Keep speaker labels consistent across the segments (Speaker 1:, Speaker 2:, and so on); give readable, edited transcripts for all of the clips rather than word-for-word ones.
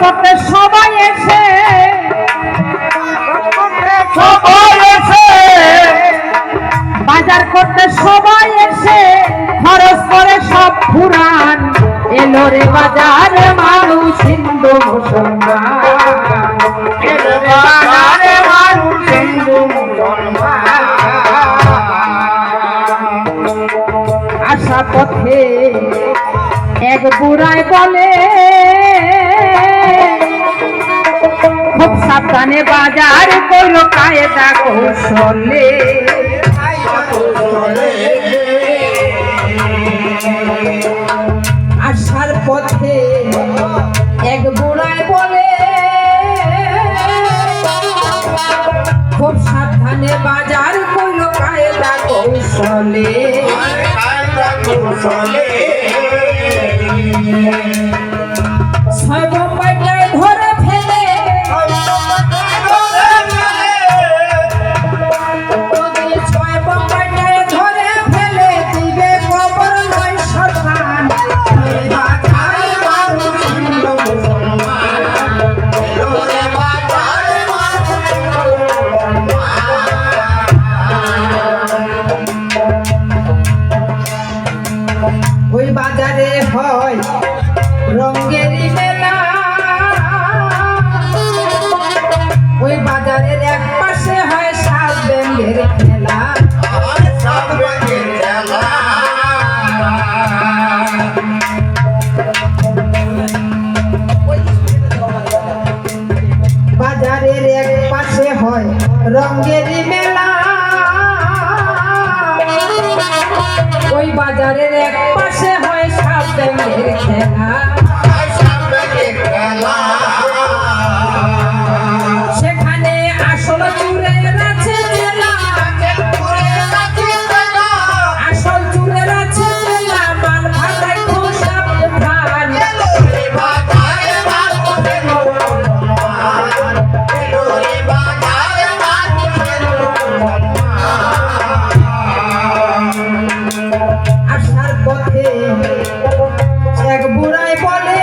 Speaker 1: করতে সবাই এসে বাজার করতে সবাই এসে খরচ করে সব পুরাণ এলো রে বাজারে মানুষ হিন্দু মুসলমান এলো রে বাজারে মানুষ হিন্দু মুসলমান আশা পথে এক বুড়াই বলে খুব সাবধানে বাজার করো কায়দা কৌশলে আসার পথে এক বুড়াই বলে খুব সাবধানে বাজার করো কায়দা কৌশলে ছয় বোম্বাইটায় ধরে ফেলে ছয় বোম্বাইটায় ধরে ফেলে দিবে খবর নয় সন্তান ওই বাজারে হয় রঙেরই মেলা ওই বাজারের এক পাশে হয় সাত ব্যাঙের খেলা বাজারের এক পাশে হয় রঙেরই মেলা ওই বাজারের এক পাশে হয় সাত ব্যাঙের খেলা সেখানে আসল চুরের আছে জেলা আসল চুরের আছে জেলা মাল ভাটায় খোসাপ ধান আসার পথে এক বুড়াই বলে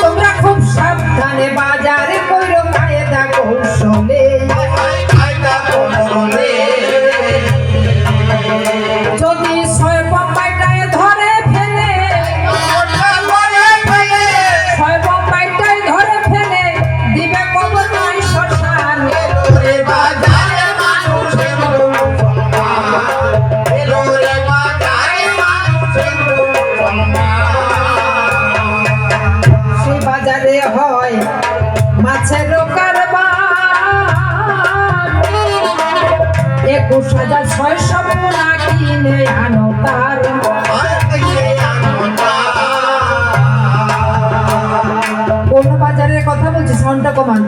Speaker 1: তোমরা খুব সাবধানে বাজার করো কায়দা কৌশলে যদি ছয় বোম্বাইটায় ধরে ফেলে ছয় বোম্বাইটায় ধরে ফেলে দিবে খবর নয় শ্মশান সেই বাজারে হয় মাছের কারবার 21,600 পোনা কিনে আনো তার কোন বাজারের কথা বলছি সাউন্ডটা কমান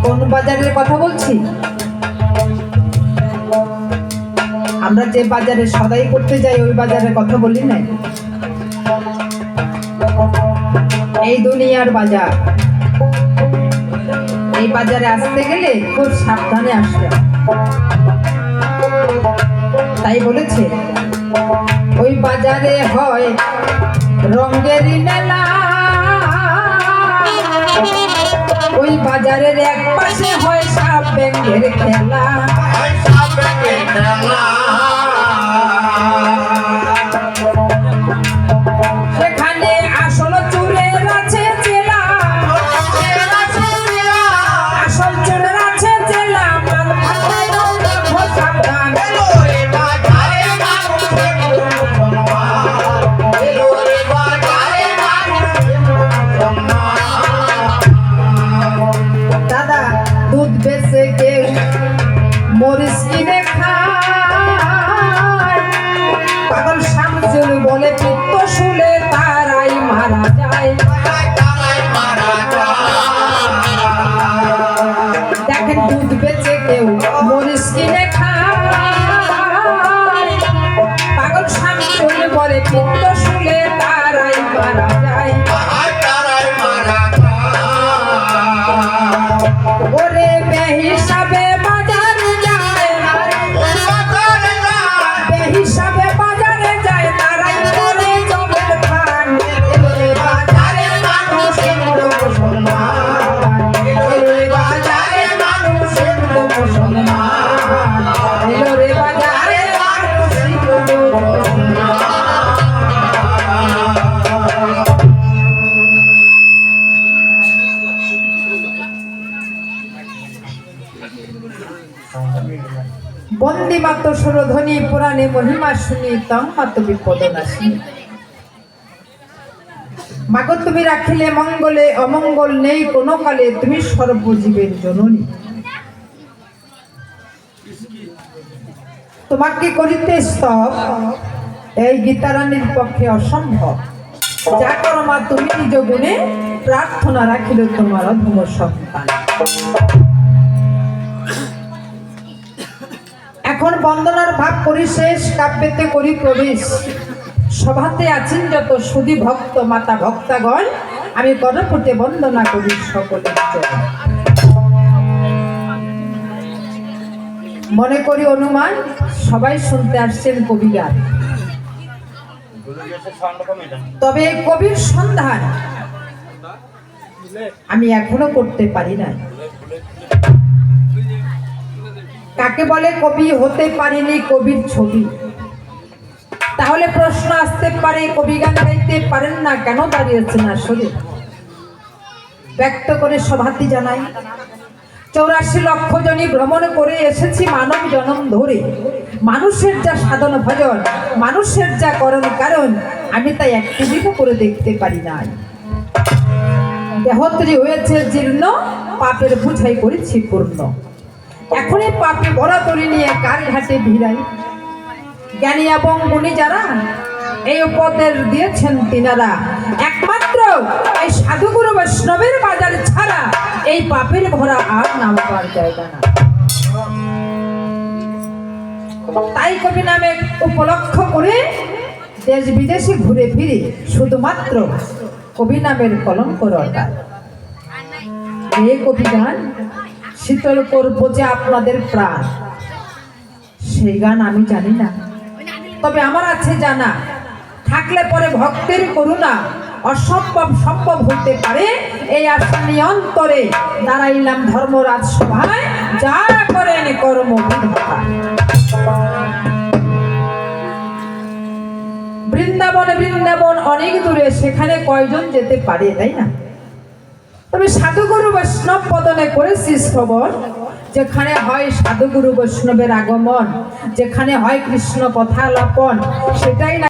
Speaker 1: কোন বাজারের কথা বলছি আমরা যে বাজারে সদাই করতে যাই ওই বাজারের কথা বলি না এই দুনিয়ার বাজার এই বাজারে আসতে গেলে খুব সাবধানে আসবে তাই বলেছে ওই বাজারে হয় রঙেরই মেলা ওই বাজারের এক পাশে হয় সাপ ব্যাঙের খেলা সেখানে আসল চুরের আছে জেলা আসল চুরের আছে জেলা মাল ভাটায় খোসাপ ধান দাদা দুধ বেচে কেউ মরিচ কিনে খায় পাগল শামসুল বলে পিত্ত শুলে তারাই মারা যায় দেখেন দুধ বেচে কেউ মরিচ কিনে খায় পাগল শামসুল বলে পিত্ত শুলে তারাই মারা যায় ওরে বেহিসাবে বাজারে যায় বেহিসাবে বাজারে যায় মহিমা শুনি তং মাত বিপদ নাশি। মাগো তুমি রাখিলে মঙ্গলে অমঙ্গল নেই কোনো কালে, তুমি সর্বজীবের জননী। তোমাকে করিতে স্তব এই গীতারানীর পক্ষে অসম্ভব। যা করো মা তুমি নিজ গুণে, প্রার্থনা রাখিল তোমার অধম সন্তান। এখন বন্দনার ভাব পরিশেষ, কাব্যেতে করি প্রবেশ। সভাতে আছেন যত সুধী ভক্ত মাতা ভক্তাগণ, আমি করপুটে বন্দনা করি সকলের জন্য। মনে করি অনুমান সবাই শুনতে আসছেন কবিগান, তবে কবির সন্ধান আমি এখনো করতে পারি না। কাকে বলে কবি হতে পারেনি কবির ছবি? তাহলে প্রশ্ন আসতে পারে, কবি গান গাইতে পারেন না কেন, দাঁড়িয়েছেন আসলে? ব্যক্ত করে সভাতি জানাই, 84 লক্ষ জনই ভ্রমণ করে এসেছি মানব জনম ধরে। মানুষের যা সাধন ভজন, মানুষের যা করণ কারণ, আমি তাই একটি দিনও করে দেখতে পারি নাই। দেহত্রী হয়েছে জীর্ণ, পাপের বুঝাই করেছি পূর্ণ। এখনই পাপে ভরা তরি নিয়ে কার ঘাটে ভিড়াই। জ্ঞানী এবং গুণী যারা এই উপদেশ দিয়েছেন তিনারা, একমাত্র এই সাধুগুরু বৈষ্ণবের বাজার ছাড়া এই পাপের ভরা আর নামবার জায়গা না। তাই কবি নামে উপলক্ষ করে দেশ বিদেশে ঘুরে ফিরে শুধুমাত্র কবি নামের কলঙ্ক রটা। এই কবি গান শীতল করবো যে আপনাদের প্রাণ, সেই গান আমি জানি না, তবে আমার আছে জানা। থাকলে পরে ভক্তের করুণা, অসম্ভব সম্ভব হতে পারে এই আশা নিয়ে অন্তরে। দাঁড়াইলাম ধর্মরাজ সভায়, যা করেন কর্ম বিধাতা। বৃন্দাবন অনেক দূরে, সেখানে কয়জন যেতে পারে, তাই না? তবে সাধুগুরু বৈষ্ণব পদনে করেছি শ্রবণ, যেখানে হয় সাধুগুরু বৈষ্ণবের আগমন, যেখানে হয় কৃষ্ণ কথা আলাপন, সেটাই না